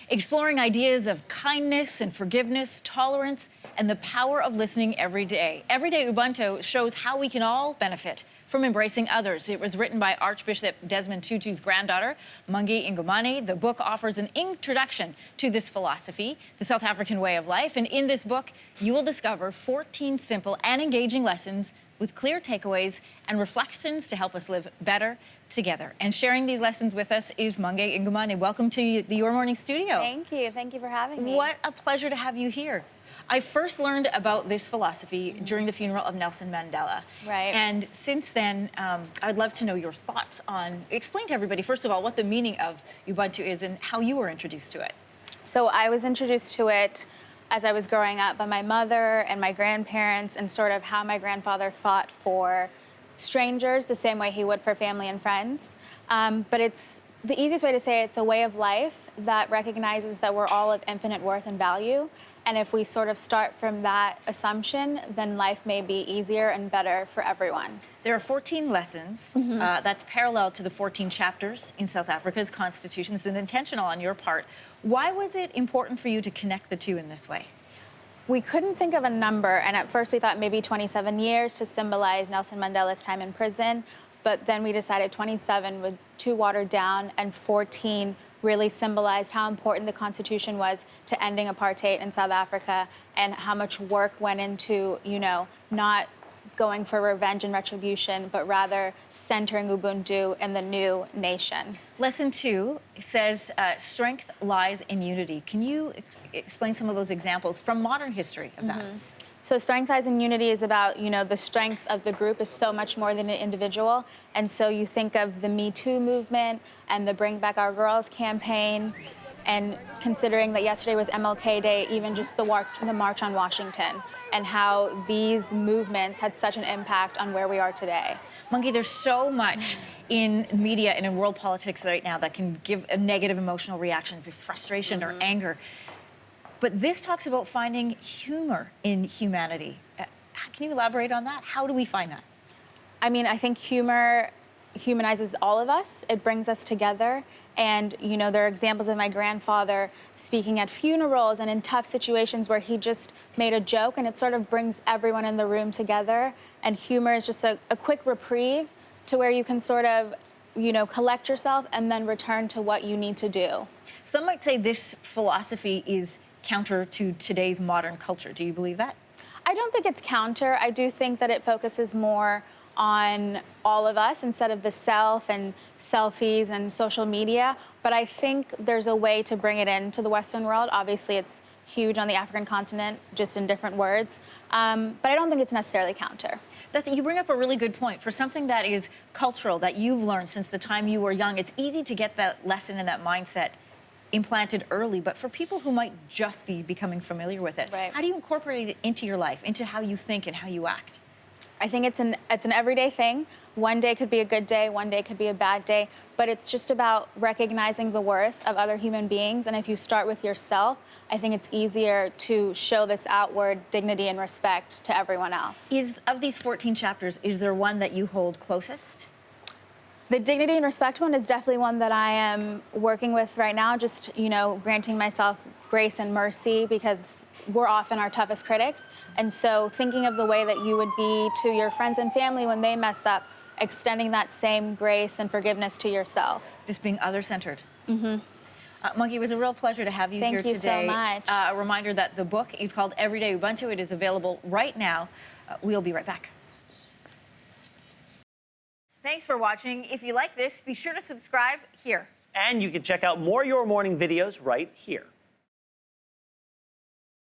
Exploring ideas of kindness and forgiveness, tolerance, and the power of listening every day. Everyday Ubuntu shows how we can all benefit from embracing others. It was written by Archbishop Desmond Tutu's granddaughter, Mungi Ngomane. The book offers an introduction to this philosophy, the South African way of life. And in this book, you will discover 14 simple and engaging lessons with clear takeaways and reflections to help us live better together. And sharing these lessons with us is Mungi Ngomane. Welcome to the Your Morning studio. Thank you. Thank you for having me. What a pleasure to have you here. I first learned about this philosophy during the funeral of Nelson Mandela. Right. And since then, I'd love to know your thoughts on, explain to everybody, first of all, what the meaning of Ubuntu is and how you were introduced to it. So I was introduced to it as I was growing up by my mother and my grandparents, and sort of how my grandfather fought for strangers the same way he would for family and friends. But it's the easiest way to say it's a way of life that recognizes that we're all of infinite worth and value. And if we sort of start from that assumption, then life may be easier and better for everyone. There are 14 lessons. That's parallel to the 14 chapters in South Africa's constitution. This is intentional on your part. Why was it important for you to connect the two in this way? We couldn't think of a number, and at first we thought maybe 27 years to symbolize Nelson Mandela's time in prison, but then we decided 27 was too watered down, and 14 really symbolized how important the Constitution was to ending apartheid in South Africa, and how much work went into, not going for revenge and retribution, but rather centering Ubuntu in the new nation. Lesson 2 says strength lies in unity. Can you explain some of those examples from modern history of that? So strength lies in unity is about, the strength of the group is so much more than an individual. And so you think of the Me Too movement and the Bring Back Our Girls campaign, and considering that yesterday was MLK Day, even just the March on Washington, and how these movements had such an impact on where we are today. Mungi, there's so much in media and in world politics right now that can give a negative emotional reaction, frustration or anger. But this talks about finding humor in humanity. Can you elaborate on that? How do we find that? I mean, I think humor humanizes all of us. It brings us together. And, there are examples of my grandfather speaking at funerals and in tough situations where he just made a joke, and it sort of brings everyone in the room together. And humor is just a quick reprieve to where you can sort of, collect yourself and then return to what you need to do. Some might say this philosophy is counter to today's modern culture. Do you believe that? I don't think it's counter. I do think that it focuses more on all of us instead of the self and selfies and social media. But I think there's a way to bring it into the Western world. Obviously, it's huge on the African continent, just in different words. But I don't think it's necessarily counter. You bring up a really good point. For something that is cultural, that you've learned since the time you were young, it's easy to get that lesson and that mindset implanted early. But for people who might just be becoming familiar with it, right, how do you incorporate it into your life, into how you think and how you act? I think it's an everyday thing. One day could be a good day, one day could be a bad day, but it's just about recognizing the worth of other human beings. And if you start with yourself, I think it's easier to show this outward dignity and respect to everyone else. Of these 14 chapters, is there one that you hold closest? The dignity and respect one is definitely one that I am working with right now, just, granting myself grace and mercy, because we're often our toughest critics. And so thinking of the way that you would be to your friends and family when they mess up, extending that same grace and forgiveness to yourself. Just being other-centered. Mungi, it was a real pleasure to have you here today. Thank you so much. A reminder that the book is called Everyday Ubuntu. It is available right now. We'll be right back. Thanks for watching. If you like this, be sure to subscribe here. And you can check out more Your Morning videos right here.